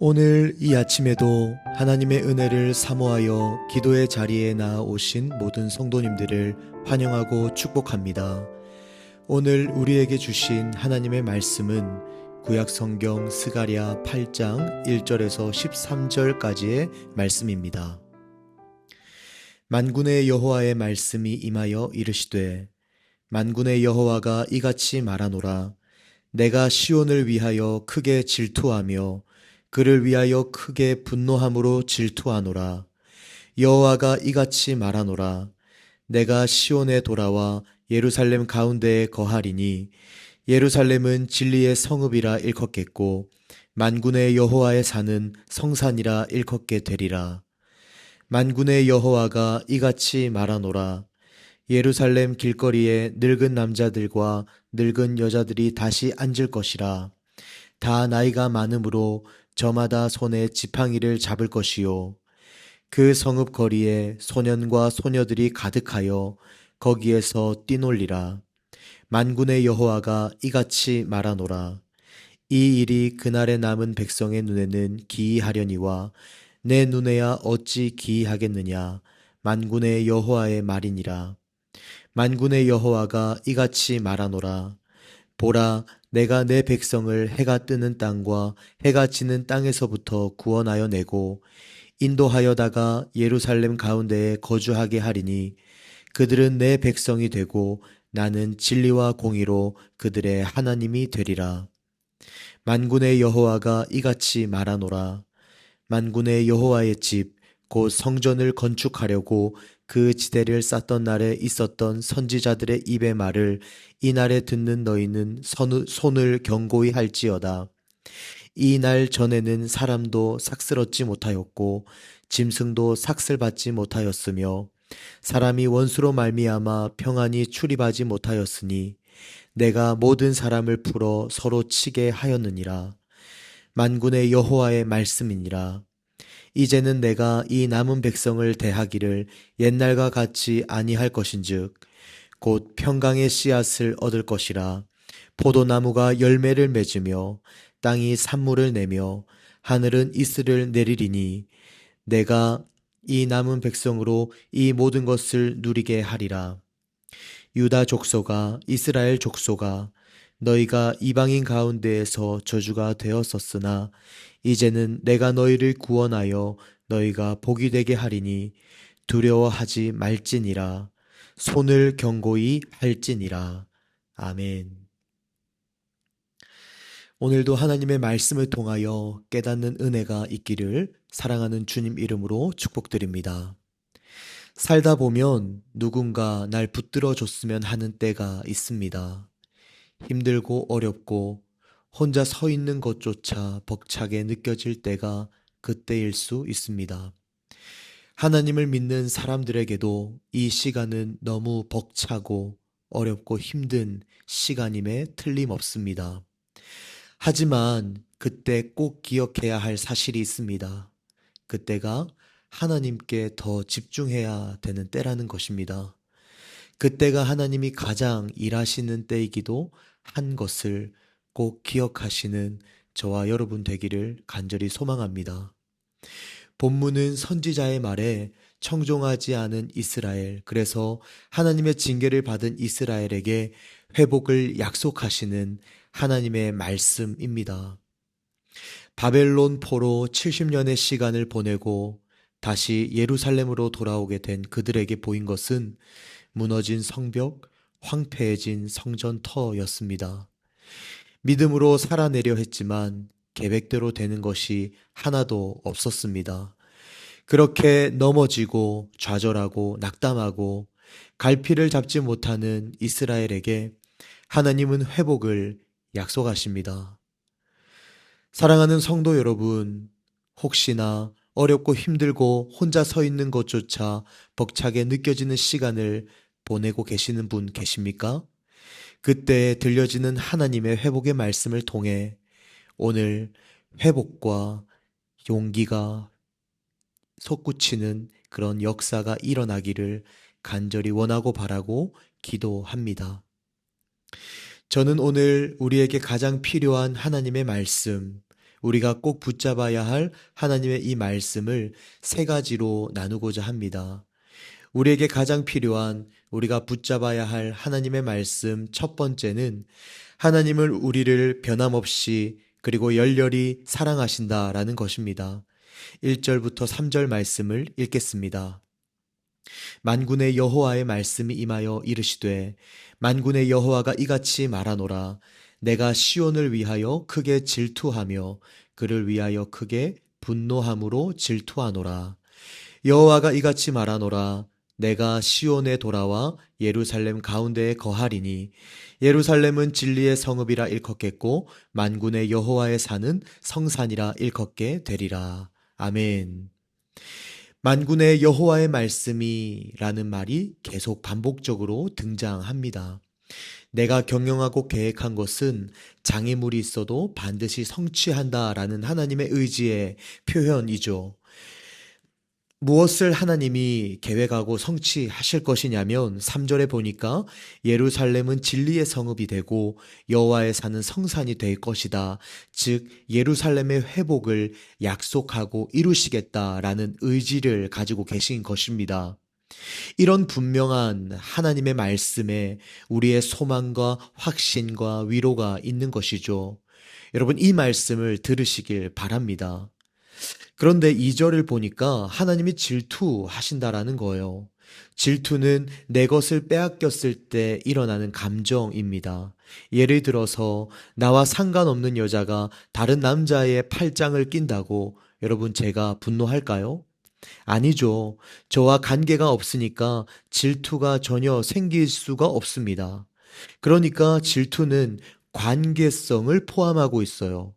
오늘 이 아침에도 하나님의 은혜를 사모하여 기도의 자리에 나아오신 모든 성도님들을 환영하고 축복합니다. 오늘 우리에게 주신 하나님의 말씀은 구약성경 스가랴 8장 1절에서 13절까지의 말씀입니다. 만군의 여호와의 말씀이 임하여 이르시되 만군의 여호와가 이같이 말하노라. 내가 시온을 위하여 크게 질투하며 그를 위하여 크게 분노함으로 질투하노라. 여호와가 이같이 말하노라. 내가 시온에 돌아와 예루살렘 가운데에 거하리니 예루살렘은 진리의 성읍이라 일컫겠고 만군의 여호와의 산은 성산이라 일컫게 되리라. 만군의 여호와가 이같이 말하노라. 예루살렘 길거리에 늙은 남자들과 늙은 여자들이 다시 앉을 것이라. 다 나이가 많으므로 저마다 손에 지팡이를 잡을 것이요. 그 성읍 거리에 소년과 소녀들이 가득하여 거기에서 뛰놀리라. 만군의 여호와가 이같이 말하노라. 이 일이 그날에 남은 백성의 눈에는 기이하려니와 내 눈에야 어찌 기이하겠느냐. 만군의 여호와의 말이니라. 만군의 여호와가 이같이 말하노라. 보라, 내가 내 백성을 해가 뜨는 땅과 해가 지는 땅에서부터 구원하여 내고 인도하여다가 예루살렘 가운데에 거주하게 하리니 그들은 내 백성이 되고 나는 진리와 공의로 그들의 하나님이 되리라. 만군의 여호와가 이같이 말하노라. 만군의 여호와의 집 곧 성전을 건축하려고 그 지대를 쌓던 날에 있었던 선지자들의 입의 말을 이날에 듣는 너희는 손을 견고히 할지어다. 이 날 전에는 사람도 삭슬 얻지 못하였고 짐승도 삭슬 받지 못하였으며 사람이 원수로 말미암아 평안히 출입하지 못하였으니 내가 모든 사람을 풀어 서로 치게 하였느니라. 만군의 여호와의 말씀이니라. 이제는 내가 이 남은 백성을 대하기를 옛날과 같이 아니할 것인즉 곧 평강의 씨앗을 얻을 것이라. 포도나무가 열매를 맺으며 땅이 산물을 내며 하늘은 이슬을 내리리니 내가 이 남은 백성으로 이 모든 것을 누리게 하리라. 유다 족속아, 이스라엘 족속아, 너희가 이방인 가운데에서 저주가 되었었으나 이제는 내가 너희를 구원하여 너희가 복이 되게 하리니 두려워하지 말지니라. 손을 견고히 할지니라. 아멘. 오늘도 하나님의 말씀을 통하여 깨닫는 은혜가 있기를 사랑하는 주님 이름으로 축복드립니다. 살다 보면 누군가 날 붙들어 줬으면 하는 때가 있습니다. 힘들고 어렵고 혼자 서 있는 것조차 벅차게 느껴질 때가 그때일 수 있습니다. 하나님을 믿는 사람들에게도 이 시간은 너무 벅차고 어렵고 힘든 시간임에 틀림없습니다. 하지만 그때 꼭 기억해야 할 사실이 있습니다. 그때가 하나님께 더 집중해야 되는 때라는 것입니다. 그때가 하나님이 가장 일하시는 때이기도 한 것을 꼭 기억하시는 저와 여러분 되기를 간절히 소망합니다. 본문은 선지자의 말에 청종하지 않은 이스라엘, 그래서 하나님의 징계를 받은 이스라엘에게 회복을 약속하시는 하나님의 말씀입니다. 바벨론 포로 70년의 시간을 보내고 다시 예루살렘으로 돌아오게 된 그들에게 보인 것은 무너진 성벽, 황폐해진 성전터였습니다. 믿음으로 살아내려 했지만 계획대로 되는 것이 하나도 없었습니다. 그렇게 넘어지고 좌절하고 낙담하고 갈피를 잡지 못하는 이스라엘에게 하나님은 회복을 약속하십니다. 사랑하는 성도 여러분, 혹시나 어렵고 힘들고 혼자 서 있는 것조차 벅차게 느껴지는 시간을 보내고 계시는 분 계십니까? 그때 들려지는 하나님의 회복의 말씀을 통해 오늘 회복과 용기가 솟구치는 그런 역사가 일어나기를 간절히 원하고 바라고 기도합니다. 저는 오늘 우리에게 가장 필요한 하나님의 말씀, 우리가 꼭 붙잡아야 할 하나님의 이 말씀을 세 가지로 나누고자 합니다. 우리에게 가장 필요한 우리가 붙잡아야 할 하나님의 말씀 첫 번째는 하나님을 우리를 변함없이 그리고 열렬히 사랑하신다라는 것입니다. 1절부터 3절 말씀을 읽겠습니다. 만군의 여호와의 말씀이 임하여 이르시되 만군의 여호와가 이같이 말하노라 내가 시온을 위하여 크게 질투하며 그를 위하여 크게 분노함으로 질투하노라. 여호와가 이같이 말하노라 내가 시온에 돌아와 예루살렘 가운데에 거하리니 예루살렘은 진리의 성읍이라 일컫겠고 만군의 여호와의 산은 성산이라 일컫게 되리라. 아멘. 만군의 여호와의 말씀이라는 말이 계속 반복적으로 등장합니다. 내가 경영하고 계획한 것은 장애물이 있어도 반드시 성취한다라는 하나님의 의지의 표현이죠. 무엇을 하나님이 계획하고 성취하실 것이냐면 3절에 보니까 예루살렘은 진리의 성읍이 되고 여호와의 산은 성산이 될 것이다. 즉 예루살렘의 회복을 약속하고 이루시겠다라는 의지를 가지고 계신 것입니다. 이런 분명한 하나님의 말씀에 우리의 소망과 확신과 위로가 있는 것이죠. 여러분 이 말씀을 들으시길 바랍니다. 그런데 2절을 보니까 하나님이 질투하신다라는 거예요. 질투는 내 것을 빼앗겼을 때 일어나는 감정입니다. 예를 들어서 나와 상관없는 여자가 다른 남자의 팔짱을 낀다고 여러분 제가 분노할까요? 아니죠. 저와 관계가 없으니까 질투가 전혀 생길 수가 없습니다. 그러니까 질투는 관계성을 포함하고 있어요.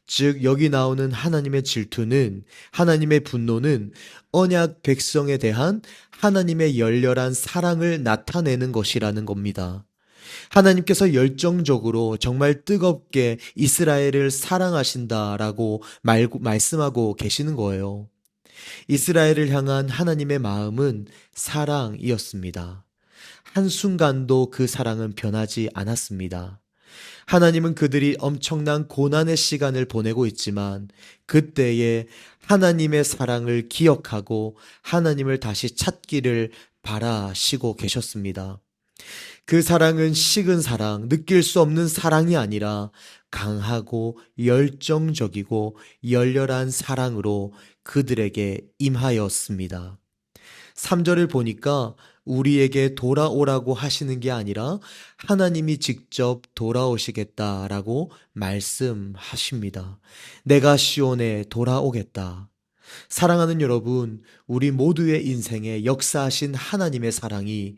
즉 여기 나오는 하나님의 질투는 하나님의 분노는 언약 백성에 대한 하나님의 열렬한 사랑을 나타내는 것이라는 겁니다. 하나님께서 열정적으로 정말 뜨겁게 이스라엘을 사랑하신다라고 말씀하고 계시는 거예요. 이스라엘을 향한 하나님의 마음은 사랑이었습니다. 한순간도 그 사랑은 변하지 않았습니다. 하나님은 그들이 엄청난 고난의 시간을 보내고 있지만 그때에 하나님의 사랑을 기억하고 하나님을 다시 찾기를 바라시고 계셨습니다. 그 사랑은 식은 사랑, 느낄 수 없는 사랑이 아니라 강하고 열정적이고 열렬한 사랑으로 그들에게 임하였습니다. 3절을 보니까 우리에게 돌아오라고 하시는 게 아니라 하나님이 직접 돌아오시겠다라고 말씀하십니다. 내가 시온에 돌아오겠다. 사랑하는 여러분, 우리 모두의 인생에 역사하신 하나님의 사랑이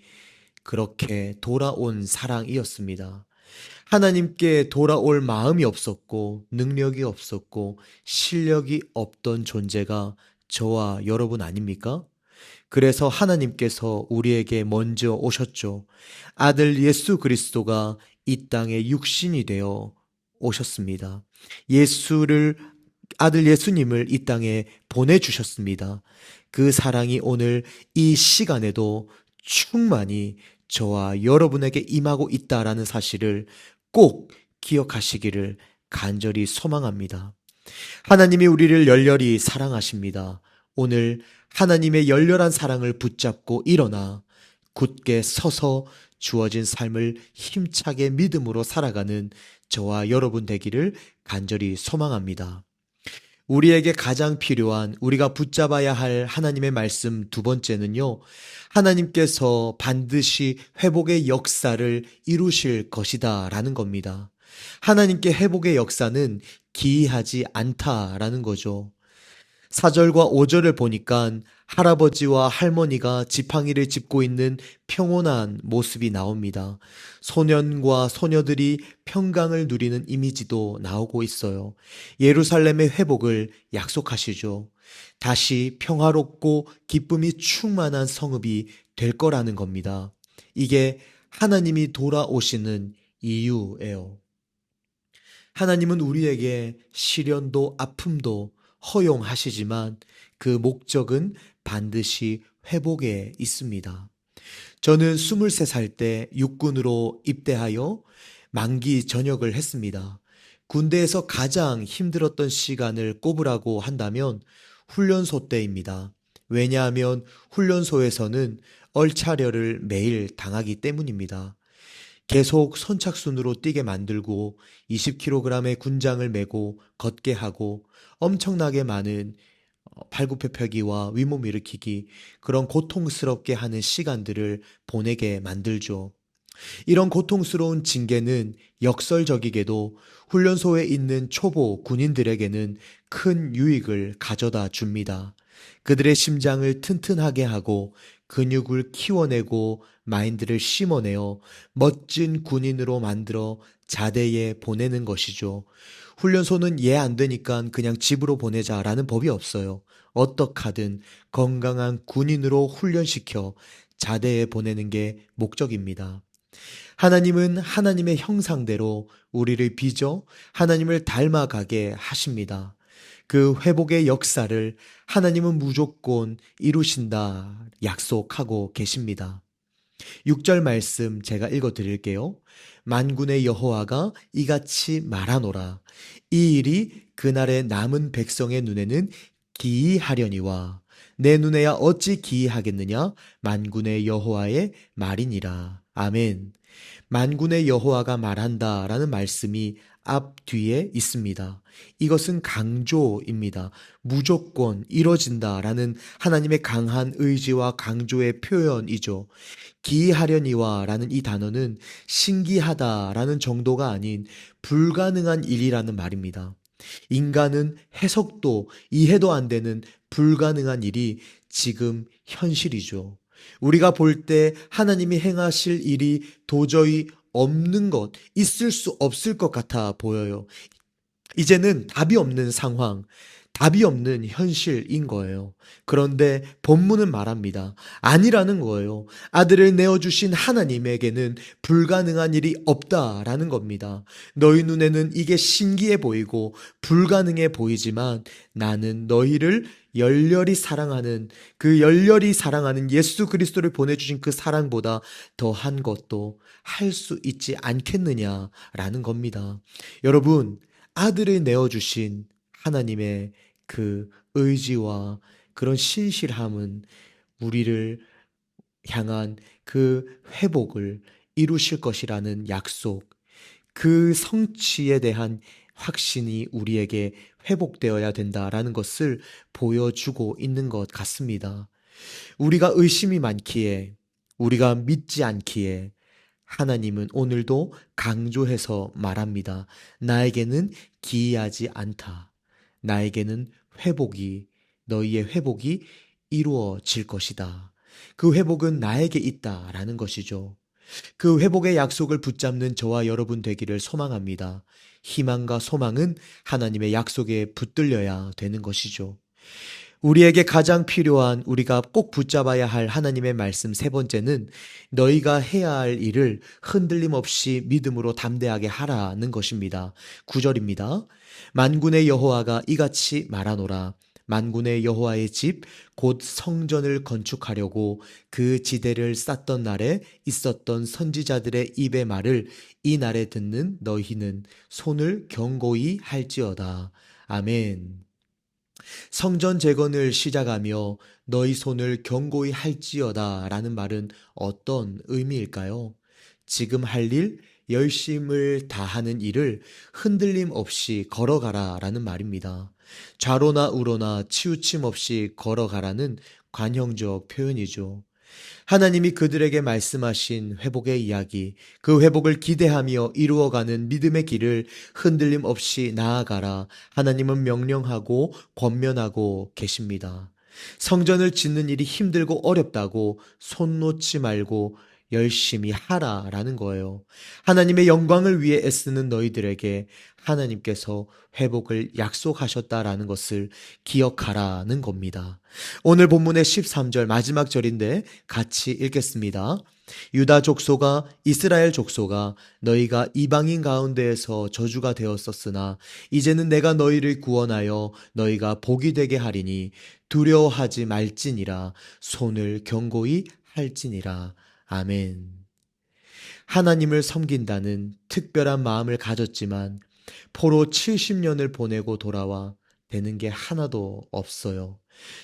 그렇게 돌아온 사랑이었습니다. 하나님께 돌아올 마음이 없었고 능력이 없었고 실력이 없던 존재가 저와 여러분 아닙니까? 그래서 하나님께서 우리에게 먼저 오셨죠. 아들 예수 그리스도가 이 땅에 육신이 되어 오셨습니다. 아들 예수님을 이 땅에 보내주셨습니다. 그 사랑이 오늘 이 시간에도 충만히 저와 여러분에게 임하고 있다라는 사실을 꼭 기억하시기를 간절히 소망합니다. 하나님이 우리를 열렬히 사랑하십니다. 오늘 하나님의 열렬한 사랑을 붙잡고 일어나 굳게 서서 주어진 삶을 힘차게 믿음으로 살아가는 저와 여러분 되기를 간절히 소망합니다. 우리에게 가장 필요한 우리가 붙잡아야 할 하나님의 말씀 두 번째는요. 하나님께서 반드시 회복의 역사를 이루실 것이다 라는 겁니다. 하나님께 회복의 역사는 기이하지 않다라는 거죠. 4절과 5절을 보니까 할아버지와 할머니가 지팡이를 짚고 있는 평온한 모습이 나옵니다. 소년과 소녀들이 평강을 누리는 이미지도 나오고 있어요. 예루살렘의 회복을 약속하시죠. 다시 평화롭고 기쁨이 충만한 성읍이 될 거라는 겁니다. 이게 하나님이 돌아오시는 이유예요. 하나님은 우리에게 시련도 아픔도 허용하시지만 그 목적은 반드시 회복에 있습니다. 저는 23살 때 육군으로 입대하여 만기 전역을 했습니다. 군대에서 가장 힘들었던 시간을 꼽으라고 한다면 훈련소 때입니다. 왜냐하면 훈련소에서는 얼차려를 매일 당하기 때문입니다. 계속 선착순으로 뛰게 만들고 20kg의 군장을 메고 걷게 하고 엄청나게 많은 팔굽혀펴기와 위몸 일으키기, 그런 고통스럽게 하는 시간들을 보내게 만들죠. 이런 고통스러운 징계는 역설적이게도 훈련소에 있는 초보 군인들에게는 큰 유익을 가져다 줍니다. 그들의 심장을 튼튼하게 하고 근육을 키워내고 마인드를 심어내어 멋진 군인으로 만들어 자대에 보내는 것이죠. 훈련소는 얘 안 되니까 그냥 집으로 보내자라는 법이 없어요. 어떻게든 건강한 군인으로 훈련시켜 자대에 보내는 게 목적입니다. 하나님은 하나님의 형상대로 우리를 빚어 하나님을 닮아가게 하십니다. 그 회복의 역사를 하나님은 무조건 이루신다 약속하고 계십니다. 6절 말씀 제가 읽어 드릴게요. 만군의 여호와가 이같이 말하노라. 이 일이 그날의 남은 백성의 눈에는 기이하려니와 내 눈에야 어찌 기이하겠느냐? 만군의 여호와의 말이니라. 아멘. 만군의 여호와가 말한다라는 말씀이 앞 뒤에 있습니다. 이것은 강조입니다. 무조건 이뤄진다라는 하나님의 강한 의지와 강조의 표현이죠. 기이하려니와라는 이 단어는 신기하다라는 정도가 아닌 불가능한 일이라는 말입니다. 인간은 해석도 이해도 안 되는 불가능한 일이 지금 현실이죠. 우리가 볼 때 하나님이 행하실 일이 도저히 없는 것, 있을 수 없을 것 같아 보여요. 이제는 답이 없는 상황, 답이 없는 현실인 거예요. 그런데 본문은 말합니다. 아니라는 거예요. 아들을 내어주신 하나님에게는 불가능한 일이 없다라는 겁니다. 너희 눈에는 이게 신기해 보이고 불가능해 보이지만 나는 너희를 열렬히 사랑하는, 그 열렬히 사랑하는 예수 그리스도를 보내주신 그 사랑보다 더한 것도 할 수 있지 않겠느냐라는 겁니다. 여러분, 아들을 내어주신 하나님의 그 의지와 그런 신실함은 우리를 향한 그 회복을 이루실 것이라는 약속, 그 성취에 대한 확신이 우리에게 회복되어야 된다라는 것을 보여주고 있는 것 같습니다. 우리가 의심이 많기에, 우리가 믿지 않기에 하나님은 오늘도 강조해서 말합니다. 나에게는 기이하지 않다. 나에게는 너희의 회복이 이루어질 것이다. 그 회복은 나에게 있다라는 것이죠. 그 회복의 약속을 붙잡는 저와 여러분 되기를 소망합니다. 희망과 소망은 하나님의 약속에 붙들려야 되는 것이죠. 우리에게 가장 필요한, 우리가 꼭 붙잡아야 할 하나님의 말씀 세 번째는 너희가 해야 할 일을 흔들림 없이 믿음으로 담대하게 하라는 것입니다. 9절입니다. 만군의 여호와가 이같이 말하노라. 만군의 여호와의 집 곧 성전을 건축하려고 그 지대를 쌓던 날에 있었던 선지자들의 입의 말을 이 날에 듣는 너희는 손을 견고히 할지어다. 아멘. 성전 재건을 시작하며 너희 손을 견고히 할지어다 라는 말은 어떤 의미일까요? 지금 할 일, 열심을 다하는 일을 흔들림 없이 걸어가라 라는 말입니다. 좌로나 우로나 치우침 없이 걸어가라는 관형적 표현이죠. 하나님이 그들에게 말씀하신 회복의 이야기, 그 회복을 기대하며 이루어가는 믿음의 길을 흔들림 없이 나아가라. 하나님은 명령하고 권면하고 계십니다. 성전을 짓는 일이 힘들고 어렵다고 손 놓지 말고 열심히 하라라는 거예요. 하나님의 영광을 위해 애쓰는 너희들에게 하나님께서 회복을 약속하셨다라는 것을 기억하라는 겁니다. 오늘 본문의 13절 마지막 절인데 같이 읽겠습니다. 유다 족속아 이스라엘 족속아 너희가 이방인 가운데에서 저주가 되었었으나 이제는 내가 너희를 구원하여 너희가 복이 되게 하리니 두려워하지 말지니라 손을 견고히 할지니라. 아멘. 하나님을 섬긴다는 특별한 마음을 가졌지만 포로 70년을 보내고 돌아와 되는 게 하나도 없어요.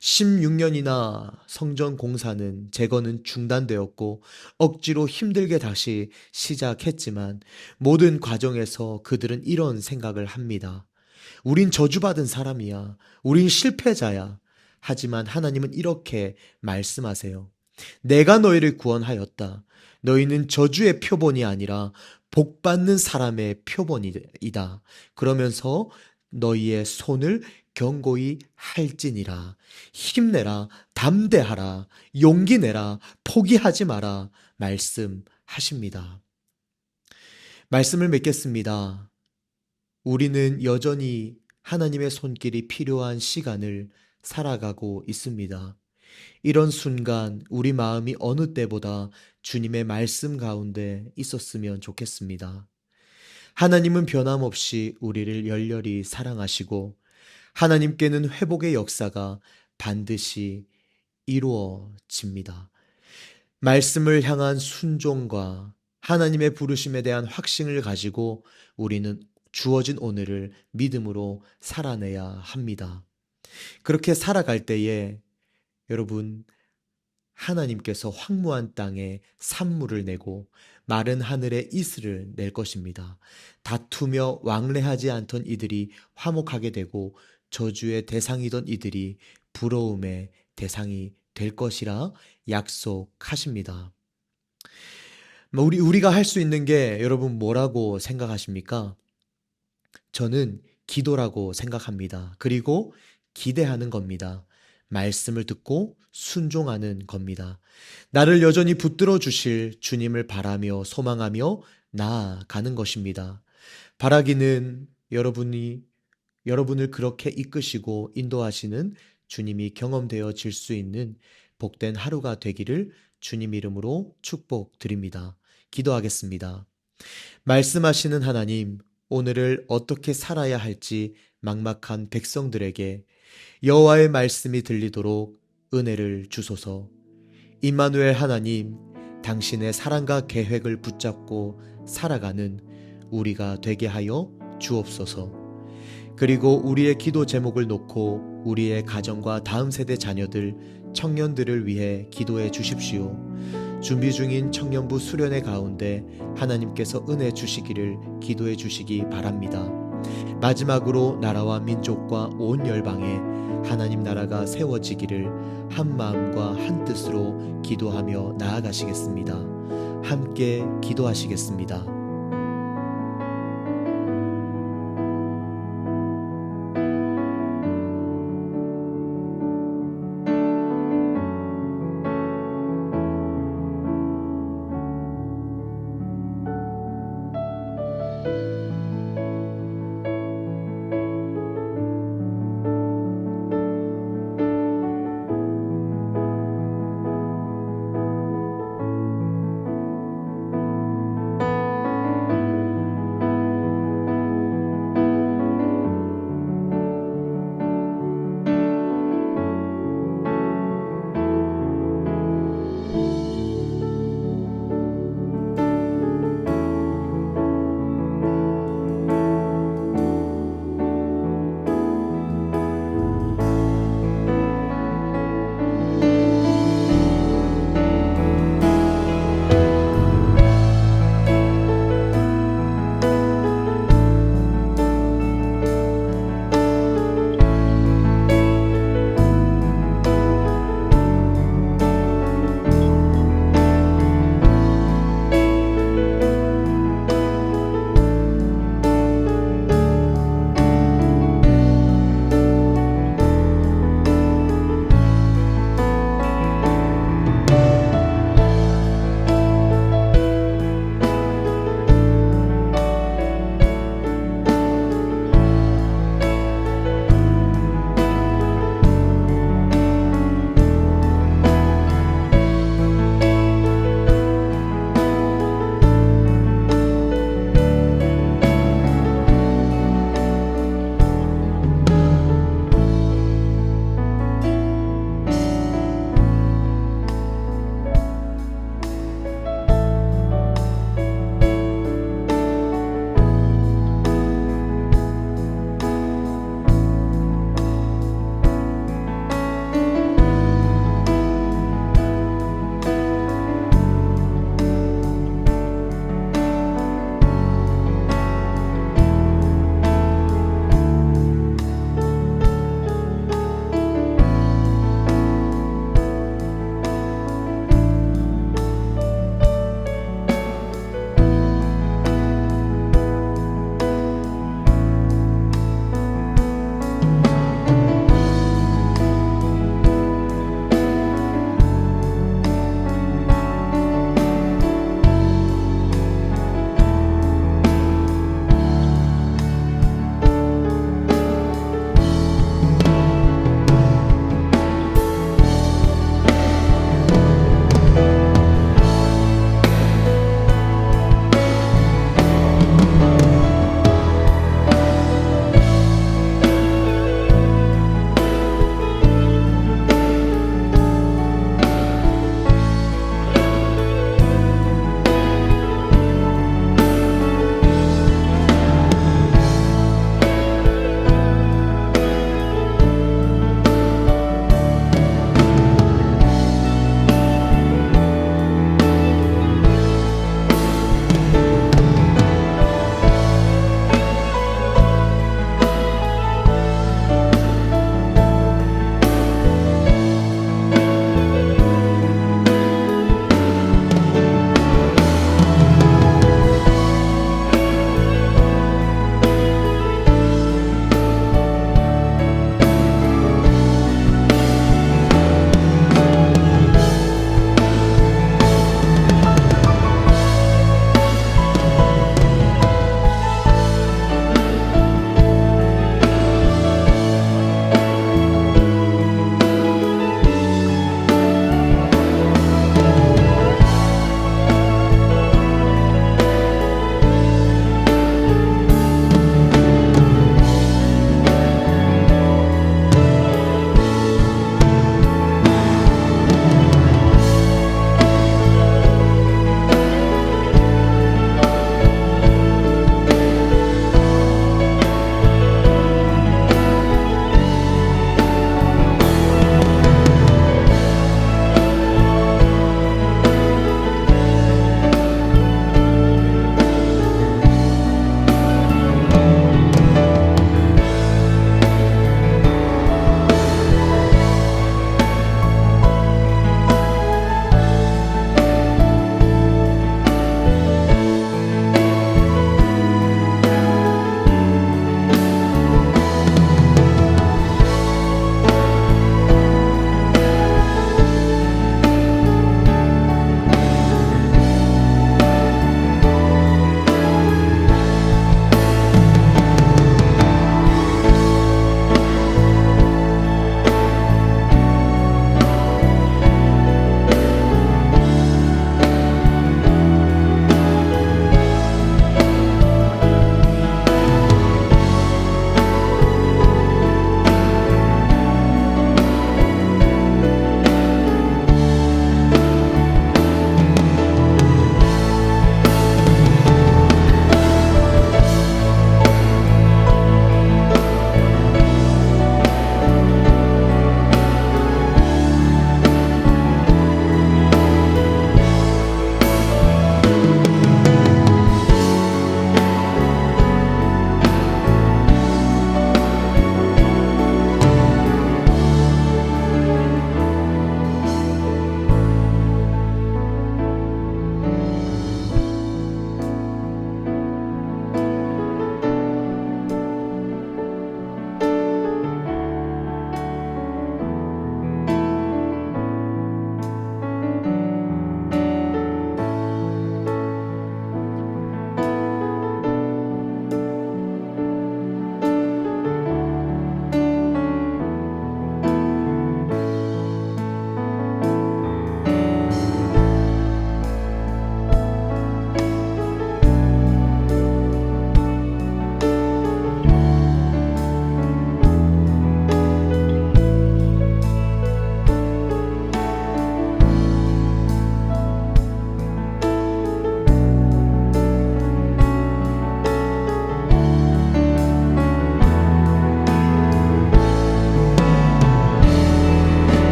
16년이나 성전 공사는 재건은 중단되었고 억지로 힘들게 다시 시작했지만 모든 과정에서 그들은 이런 생각을 합니다. 우린 저주받은 사람이야. 우린 실패자야. 하지만 하나님은 이렇게 말씀하세요. 내가 너희를 구원하였다. 너희는 저주의 표본이 아니라 복받는 사람의 표본이다. 그러면서 너희의 손을 견고히 할지니라. 힘내라, 담대하라, 용기 내라, 포기하지 마라 말씀하십니다. 말씀을 맺겠습니다. 우리는 여전히 하나님의 손길이 필요한 시간을 살아가고 있습니다. 이런 순간 우리 마음이 어느 때보다 주님의 말씀 가운데 있었으면 좋겠습니다. 하나님은 변함없이 우리를 열렬히 사랑하시고 하나님께는 회복의 역사가 반드시 이루어집니다. 말씀을 향한 순종과 하나님의 부르심에 대한 확신을 가지고 우리는 주어진 오늘을 믿음으로 살아내야 합니다. 그렇게 살아갈 때에 여러분, 하나님께서 황무한 땅에 산물을 내고 마른 하늘에 이슬을 낼 것입니다. 다투며 왕래하지 않던 이들이 화목하게 되고 저주의 대상이던 이들이 부러움의 대상이 될 것이라 약속하십니다. 우리가 할 수 있는 게 여러분 뭐라고 생각하십니까? 저는 기도라고 생각합니다. 그리고 기대하는 겁니다. 말씀을 듣고 순종하는 겁니다. 나를 여전히 붙들어 주실 주님을 바라며 소망하며 나아가는 것입니다. 바라기는 여러분을 그렇게 이끄시고 인도하시는 주님이 경험되어질 수 있는 복된 하루가 되기를 주님 이름으로 축복드립니다. 기도하겠습니다. 말씀하시는 하나님, 오늘을 어떻게 살아야 할지 막막한 백성들에게 여호와의 말씀이 들리도록 은혜를 주소서. 임마누엘 하나님, 당신의 사랑과 계획을 붙잡고 살아가는 우리가 되게 하여 주옵소서. 그리고 우리의 기도 제목을 놓고 우리의 가정과 다음 세대 자녀들, 청년들을 위해 기도해 주십시오. 준비 중인 청년부 수련회 가운데 하나님께서 은혜 주시기를 기도해 주시기 바랍니다. 마지막으로 나라와 민족과 온 열방에 하나님 나라가 세워지기를 한 마음과 한 뜻으로 기도하며 나아가시겠습니다. 함께 기도하시겠습니다.